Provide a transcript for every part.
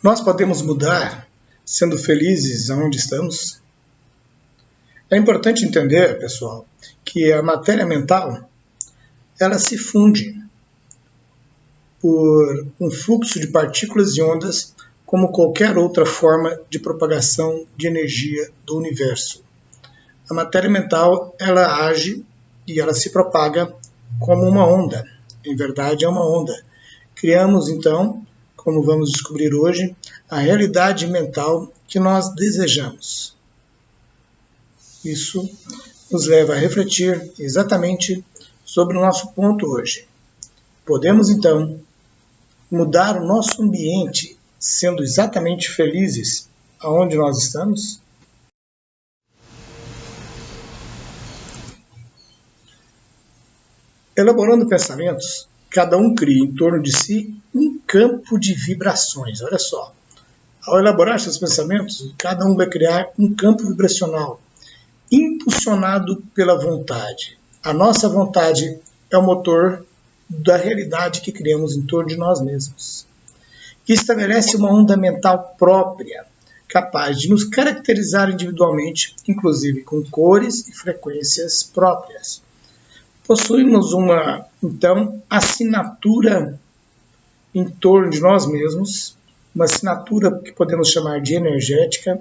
Nós podemos mudar sendo felizes aonde estamos? É importante entender, pessoal, que a matéria mental ela se funde por um fluxo de partículas e ondas como qualquer outra forma de propagação de energia do universo. A matéria mental ela age e ela se propaga como uma onda. Em verdade, é uma onda. Criamos, então, como vamos descobrir hoje, a realidade mental que nós desejamos. Isso nos leva a refletir exatamente sobre o nosso ponto hoje. Podemos, então, mudar o nosso ambiente sendo exatamente felizes aonde nós estamos? Elaborando pensamentos, cada um cria em torno de si um campo de vibrações. Olha só, ao elaborar seus pensamentos, cada um vai criar um campo vibracional impulsionado pela vontade. A nossa vontade é o motor da realidade que criamos em torno de nós mesmos, que estabelece uma onda mental própria, capaz de nos caracterizar individualmente, inclusive com cores e frequências próprias. Possuímos uma, então, assinatura em torno de nós mesmos, uma assinatura que podemos chamar de energética,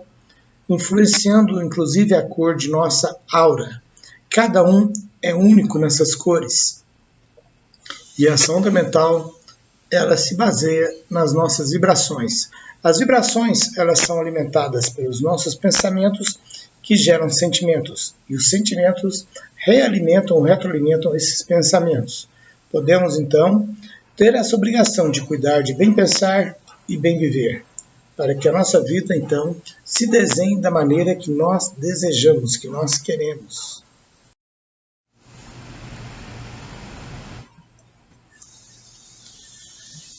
influenciando inclusive a cor de nossa aura. Cada um é único nessas cores. E essa onda mental, ela se baseia nas nossas vibrações. As vibrações, elas são alimentadas pelos nossos pensamentos, que geram sentimentos. E os sentimentos realimentam ou retroalimentam esses pensamentos. Podemos, então, ter essa obrigação de cuidar de bem pensar e bem viver, para que a nossa vida, então, se desenhe da maneira que nós desejamos, que nós queremos.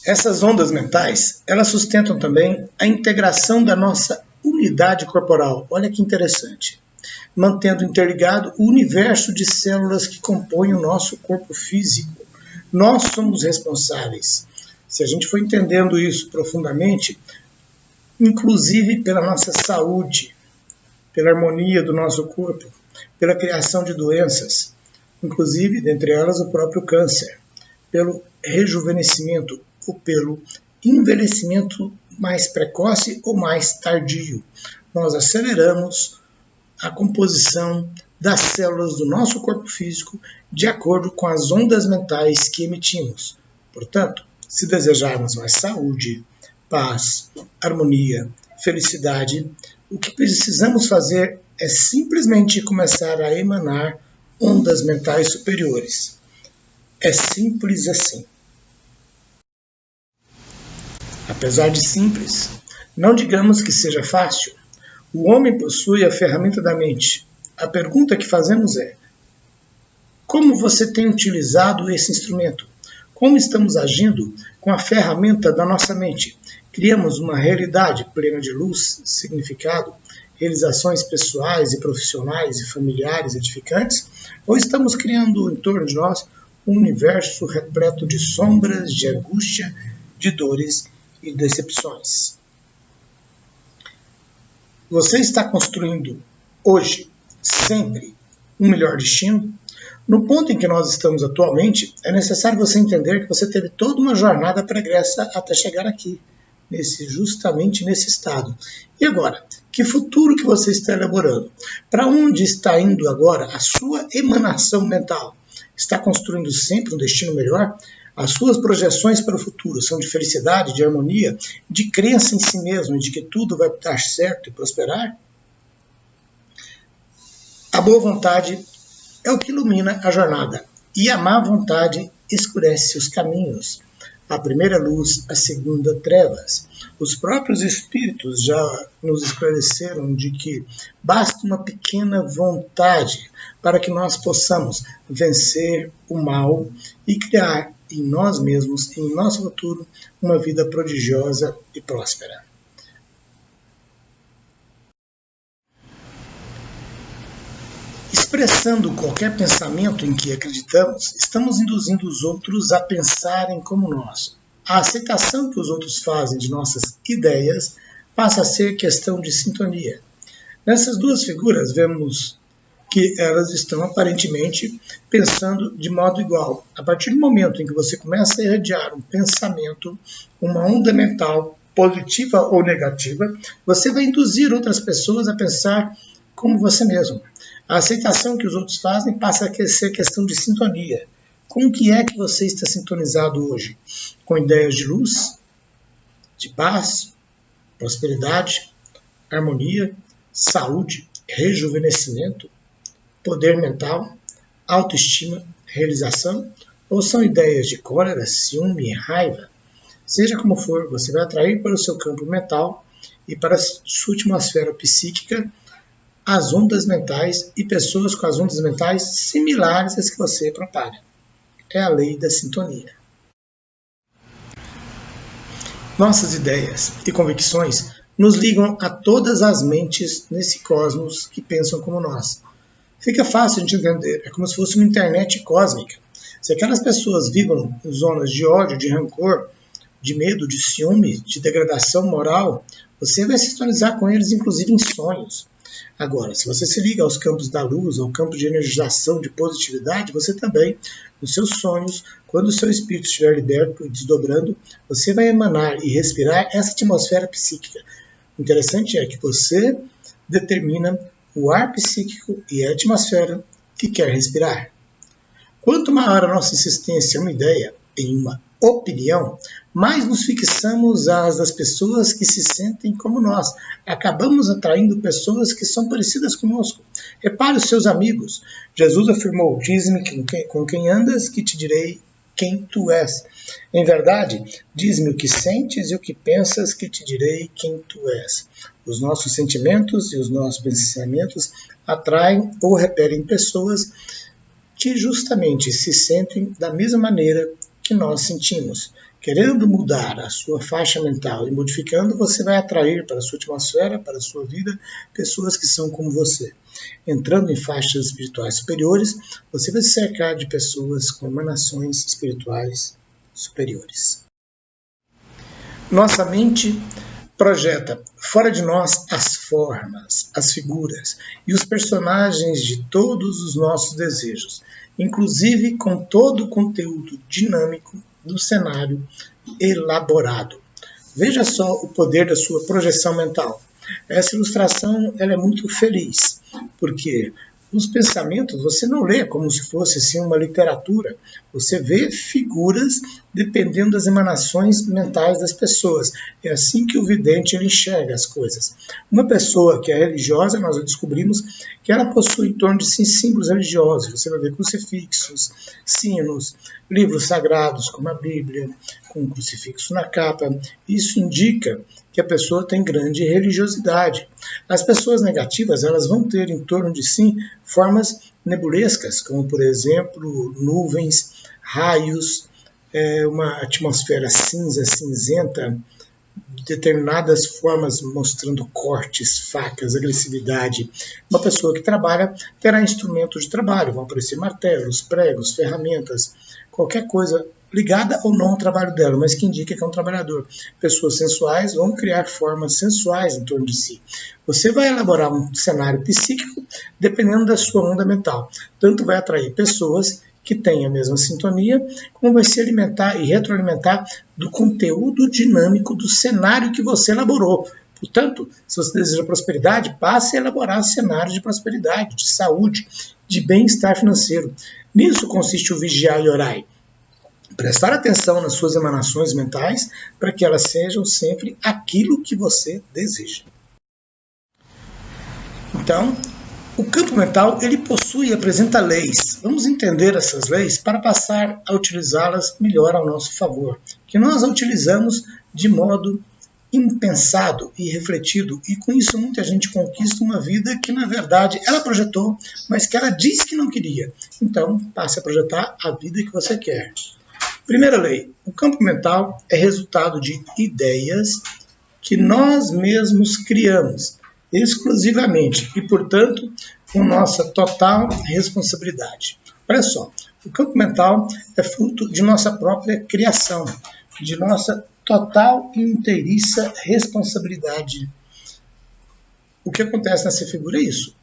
Essas ondas mentais, elas sustentam também a integração da nossa unidade corporal. Olha que interessante. Mantendo interligado o universo de células que compõem o nosso corpo físico. Nós somos responsáveis. Se a gente for entendendo isso profundamente, inclusive pela nossa saúde, pela harmonia do nosso corpo, pela criação de doenças, inclusive, dentre elas, o próprio câncer, pelo rejuvenescimento ou pelo envelhecimento mais precoce ou mais tardio. Nós aceleramos a composição das células do nosso corpo físico de acordo com as ondas mentais que emitimos. Portanto, se desejarmos mais saúde, paz, harmonia, felicidade, o que precisamos fazer é simplesmente começar a emanar ondas mentais superiores. É simples assim. Apesar de simples, não digamos que seja fácil. O homem possui a ferramenta da mente. A pergunta que fazemos é: como você tem utilizado esse instrumento? Como estamos agindo com a ferramenta da nossa mente? Criamos uma realidade plena de luz, significado, realizações pessoais e profissionais e familiares edificantes? Ou estamos criando em torno de nós um universo repleto de sombras, de angústia, de dores e decepções? Você está construindo hoje, sempre, um melhor destino? No ponto em que nós estamos atualmente, é necessário você entender que você teve toda uma jornada pregressa até chegar aqui, justamente nesse estado. E agora, que futuro que você está elaborando? Para onde está indo agora a sua emanação mental? Está construindo sempre um destino melhor? As suas projeções para o futuro são de felicidade, de harmonia, de crença em si mesmo, de que tudo vai dar certo e prosperar? A boa vontade é o que ilumina a jornada, e a má vontade escurece os caminhos. A primeira luz, a segunda trevas. Os próprios espíritos já nos esclareceram de que basta uma pequena vontade para que nós possamos vencer o mal e criar em nós mesmos, em nosso futuro, uma vida prodigiosa e próspera. Expressando qualquer pensamento em que acreditamos, estamos induzindo os outros a pensarem como nós. A aceitação que os outros fazem de nossas ideias passa a ser questão de sintonia. Nessas duas figuras, vemos que elas estão aparentemente pensando de modo igual. A partir do momento em que você começa a irradiar um pensamento, uma onda mental, positiva ou negativa, você vai induzir outras pessoas a pensar como você mesmo. A aceitação que os outros fazem passa a ser questão de sintonia. Com o que é que você está sintonizado hoje? Com ideias de luz, de paz, prosperidade, harmonia, saúde, rejuvenescimento, poder mental, autoestima, realização? Ou são ideias de cólera, ciúme, raiva? Seja como for, você vai atrair para o seu campo mental e para a sua atmosfera psíquica as ondas mentais e pessoas com as ondas mentais similares às que você propaga. É a lei da sintonia. Nossas ideias e convicções nos ligam a todas as mentes nesse cosmos que pensam como nós. Fica fácil de entender, é como se fosse uma internet cósmica. Se aquelas pessoas vivem em zonas de ódio, de rancor, de medo, de ciúme, de degradação moral, você vai sintonizar com eles, inclusive em sonhos. Agora, se você se liga aos campos da luz, ao campo de energização, de positividade, você também, nos seus sonhos, quando o seu espírito estiver liberto e desdobrando, você vai emanar e respirar essa atmosfera psíquica. O interessante é que você determina o ar psíquico e a atmosfera que quer respirar. Quanto maior a nossa insistência em uma ideia, em uma opinião, mais nos fixamos às das pessoas que se sentem como nós. Acabamos atraindo pessoas que são parecidas conosco. Repare os seus amigos. Jesus afirmou: diz-me com quem andas, que te direi quem tu és. Em verdade, diz-me o que sentes e o que pensas, que te direi quem tu és. Os nossos sentimentos e os nossos pensamentos atraem ou repelem pessoas que justamente se sentem da mesma maneira que nós sentimos. Querendo mudar a sua faixa mental e modificando, você vai atrair para a sua atmosfera, para a sua vida, pessoas que são como você. Entrando em faixas espirituais superiores, você vai se cercar de pessoas com emanações espirituais superiores. Nossa mente projeta fora de nós as formas, as figuras e os personagens de todos os nossos desejos, inclusive com todo o conteúdo dinâmico do cenário elaborado. Veja só o poder da sua projeção mental. Essa ilustração ela é muito feliz, porque os pensamentos você não lê como se fosse assim uma literatura, você vê figuras dependendo das emanações mentais das pessoas. É assim que o vidente ele enxerga as coisas. Uma pessoa que é religiosa, nós descobrimos que ela possui em torno de 5 símbolos religiosos. Você vai ver crucifixos, sinos, livros sagrados como a Bíblia, com um crucifixo na capa. Isso indica que a pessoa tem grande religiosidade. As pessoas negativas elas vão ter em torno de si formas nebulescas, como por exemplo nuvens, raios, uma atmosfera cinza, cinzenta, determinadas formas mostrando cortes, facas, agressividade. Uma pessoa que trabalha terá instrumentos de trabalho, vão aparecer martelos, pregos, ferramentas, qualquer coisa ligada ou não ao trabalho dela, mas que indica que é um trabalhador. Pessoas sensuais vão criar formas sensuais em torno de si. Você vai elaborar um cenário psíquico dependendo da sua onda mental. Tanto vai atrair pessoas que têm a mesma sintonia, como vai se alimentar e retroalimentar do conteúdo dinâmico do cenário que você elaborou. Portanto, se você deseja prosperidade, passe a elaborar cenários de prosperidade, de saúde, de bem-estar financeiro. Nisso consiste o vigiar e orar. Prestar atenção nas suas emanações mentais para que elas sejam sempre aquilo que você deseja. Então, o campo mental ele possui e apresenta leis. Vamos entender essas leis para passar a utilizá-las melhor ao nosso favor, que nós a utilizamos de modo impensado e refletido, e com isso muita gente conquista uma vida que na verdade ela projetou, mas que ela disse que não queria. Então, passe a projetar a vida que você quer. Primeira lei, o campo mental é resultado de ideias que nós mesmos criamos exclusivamente e, portanto, com nossa total responsabilidade. Olha só, o campo mental é fruto de nossa própria criação. de nossa total e inteiriça responsabilidade. O que acontece nessa figura é isso.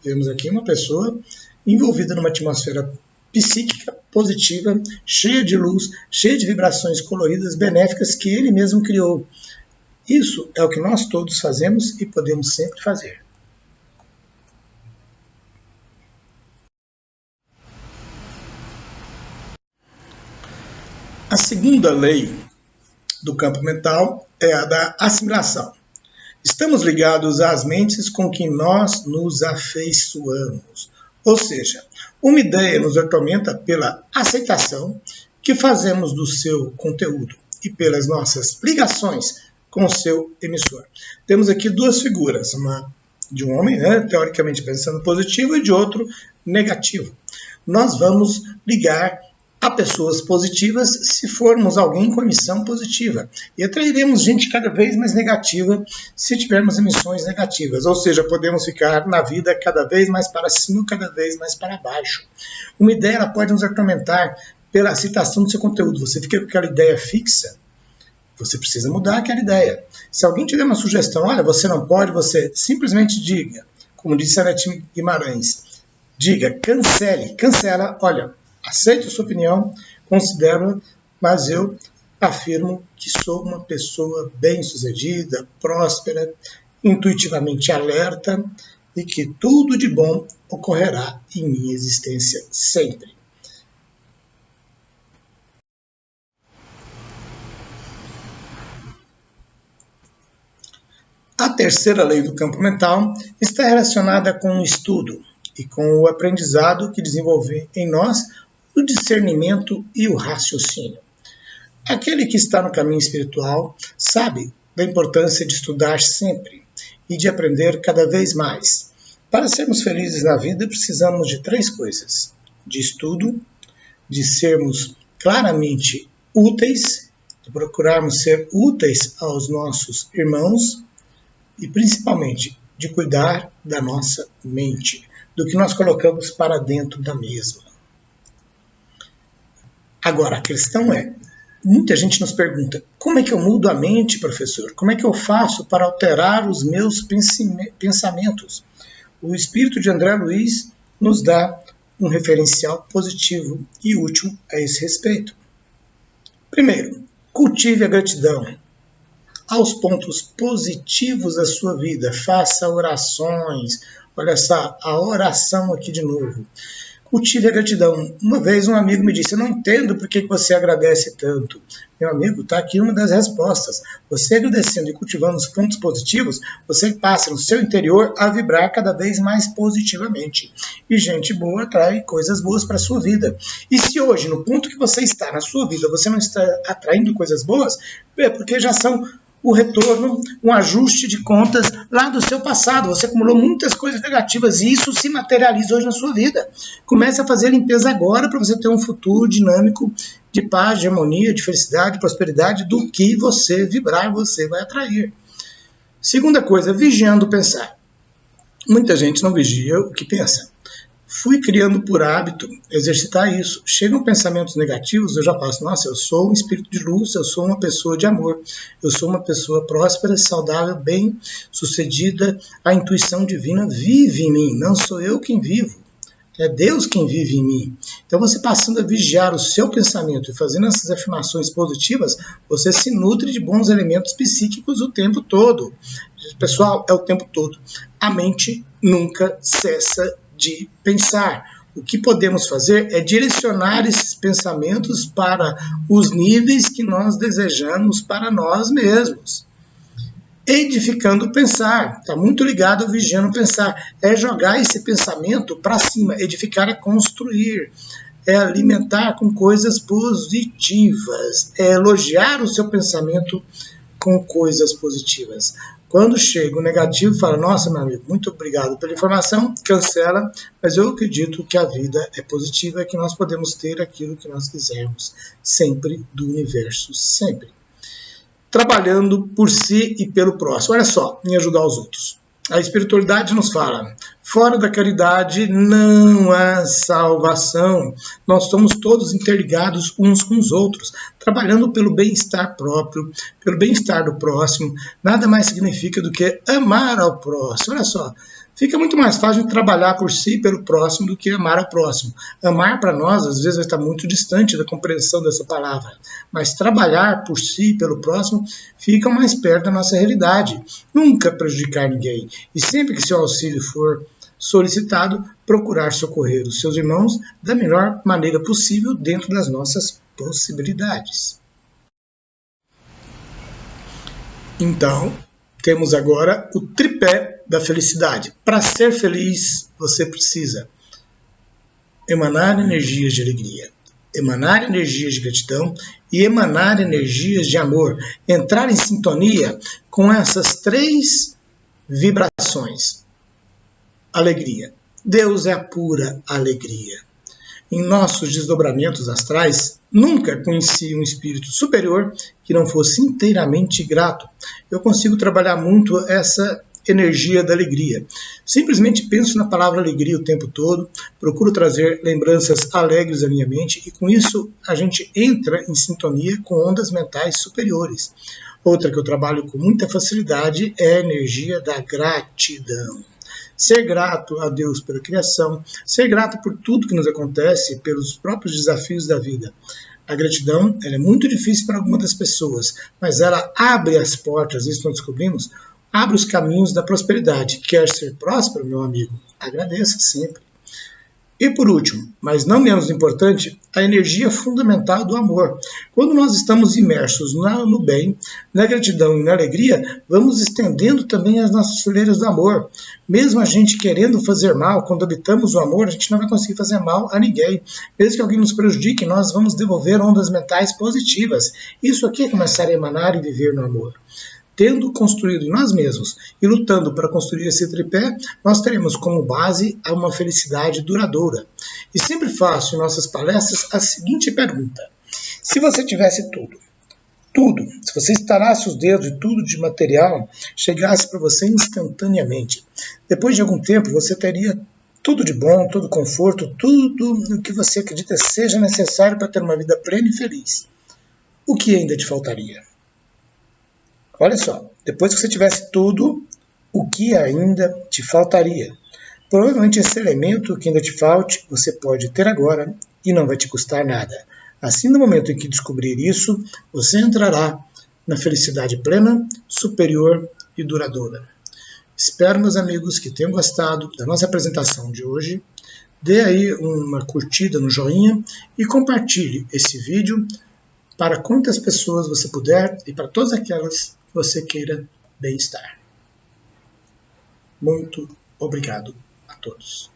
Vemos aqui uma pessoa envolvida numa atmosfera psíquica positiva, cheia de luz, cheia de vibrações coloridas, benéficas que ele mesmo criou. Isso é o que nós todos fazemos e podemos sempre fazer. A segunda lei do campo mental é a da assimilação. Estamos ligados às mentes com que nós nos afeiçoamos. Ou seja, uma ideia nos atormenta pela aceitação que fazemos do seu conteúdo e pelas nossas ligações com o seu emissor. Temos aqui duas figuras, uma de um homem, teoricamente pensando positivo, e de outro negativo. Nós vamos ligar a pessoas positivas se formos alguém com emissão positiva. E atrairemos gente cada vez mais negativa se tivermos emissões negativas. Ou seja, podemos ficar na vida cada vez mais para cima, cada vez mais para baixo. Uma ideia ela pode nos atormentar pela aceitação do seu conteúdo. Você fica com aquela ideia fixa, você precisa mudar aquela ideia. Se alguém tiver uma sugestão, olha, você não pode, você simplesmente diga, como disse a Anete Guimarães, diga, cancela, olha, aceito a sua opinião, considero, mas eu afirmo que sou uma pessoa bem-sucedida, próspera, intuitivamente alerta e que tudo de bom ocorrerá em minha existência sempre. A terceira lei do campo mental está relacionada com o estudo e com o aprendizado que desenvolve em nós o discernimento e o raciocínio. Aquele que está no caminho espiritual sabe da importância de estudar sempre e de aprender cada vez mais. Para sermos felizes na vida, precisamos de três coisas: de estudo, de sermos claramente úteis, de procurarmos ser úteis aos nossos irmãos e, principalmente, de cuidar da nossa mente, do que nós colocamos para dentro da mesma. Agora, a questão é, muita gente nos pergunta, como é que eu mudo a mente, professor? Como é que eu faço para alterar os meus pensamentos? O espírito de André Luiz nos dá um referencial positivo e útil a esse respeito. Primeiro, cultive a gratidão aos pontos positivos da sua vida. Faça orações. Olha só, a oração aqui de novo. Cultive a gratidão. Uma vez um amigo me disse, eu não entendo por que você agradece tanto. Meu amigo, está aqui uma das respostas. Você agradecendo e cultivando os pontos positivos, você passa no seu interior a vibrar cada vez mais positivamente. E gente boa atrai coisas boas para a sua vida. E se hoje, no ponto que você está na sua vida, você não está atraindo coisas boas, é porque já são o retorno, um ajuste de contas lá do seu passado. Você acumulou muitas coisas negativas e isso se materializa hoje na sua vida. Comece a fazer a limpeza agora para você ter um futuro dinâmico de paz, de harmonia, de felicidade, de prosperidade. Do que você vibrar, você vai atrair. Segunda coisa, vigiando o pensar. Muita gente não vigia o que pensa. Fui criando por hábito exercitar isso. Chegam pensamentos negativos, eu já passo, nossa, eu sou um espírito de luz, eu sou uma pessoa de amor, eu sou uma pessoa próspera, saudável, bem-sucedida, a intuição divina vive em mim, não sou eu quem vivo, é Deus quem vive em mim. Então você passando a vigiar o seu pensamento e fazendo essas afirmações positivas, você se nutre de bons elementos psíquicos o tempo todo. Pessoal, é o tempo todo. A mente nunca cessa de pensar. O que podemos fazer é direcionar esses pensamentos para os níveis que nós desejamos para nós mesmos. Edificando o pensar, está muito ligado ao vigiando o pensar, é jogar esse pensamento para cima, edificar é construir, é alimentar com coisas positivas, é elogiar o seu pensamento com coisas positivas. Quando chega o negativo, fala, nossa, meu amigo, muito obrigado pela informação, cancela, mas eu acredito que a vida é positiva e que nós podemos ter aquilo que nós quisermos, sempre do universo, sempre. Trabalhando por si e pelo próximo. Olha só, em ajudar os outros. A espiritualidade nos fala, fora da caridade não há salvação. Nós estamos todos interligados uns com os outros, trabalhando pelo bem-estar próprio, pelo bem-estar do próximo. Nada mais significa do que amar ao próximo. Olha só, fica muito mais fácil trabalhar por si e pelo próximo do que amar ao próximo. Amar para nós, às vezes, vai estar muito distante da compreensão dessa palavra. Mas trabalhar por si e pelo próximo fica mais perto da nossa realidade. Nunca prejudicar ninguém. E sempre que seu auxílio for solicitado, procurar socorrer os seus irmãos da melhor maneira possível dentro das nossas possibilidades. Então, temos agora o tripé da felicidade. Para ser feliz, você precisa emanar energias de alegria, emanar energias de gratidão e emanar energias de amor. Entrar em sintonia com essas 3 vibrações. Alegria. Deus é a pura alegria. Em nossos desdobramentos astrais, nunca conheci um espírito superior que não fosse inteiramente grato. Eu consigo trabalhar muito essa energia da alegria. Simplesmente penso na palavra alegria o tempo todo, procuro trazer lembranças alegres à minha mente e com isso a gente entra em sintonia com ondas mentais superiores. Outra que eu trabalho com muita facilidade é a energia da gratidão. Ser grato a Deus pela criação, ser grato por tudo que nos acontece, pelos próprios desafios da vida. A gratidão ela é muito difícil para algumas das pessoas, mas ela abre as portas, isso nós descobrimos, abre os caminhos da prosperidade. Quer ser próspero, meu amigo? Agradeça sempre. E por último, mas não menos importante, a energia fundamental do amor. Quando nós estamos imersos no bem, na gratidão e na alegria, vamos estendendo também as nossas fileiras do amor. Mesmo a gente querendo fazer mal, quando habitamos o amor, a gente não vai conseguir fazer mal a ninguém. Mesmo que alguém nos prejudique, nós vamos devolver ondas mentais positivas. Isso aqui é começar a emanar e viver no amor. Tendo construído em nós mesmos e lutando para construir esse tripé, nós teremos como base uma felicidade duradoura. E sempre faço em nossas palestras a seguinte pergunta. Se você tivesse tudo, se você estalasse os dedos e tudo de material chegasse para você instantaneamente, depois de algum tempo você teria tudo de bom, todo conforto, tudo o que você acredita seja necessário para ter uma vida plena e feliz. O que ainda te faltaria? Olha só, depois que você tivesse tudo, o que ainda te faltaria? Provavelmente esse elemento que ainda te falte, você pode ter agora e não vai te custar nada. Assim, no momento em que descobrir isso, você entrará na felicidade plena, superior e duradoura. Espero, meus amigos, que tenham gostado da nossa apresentação de hoje. Dê aí uma curtida no joinha e compartilhe esse vídeo para quantas pessoas você puder e para todas aquelas que você queira bem-estar. Muito obrigado a todos.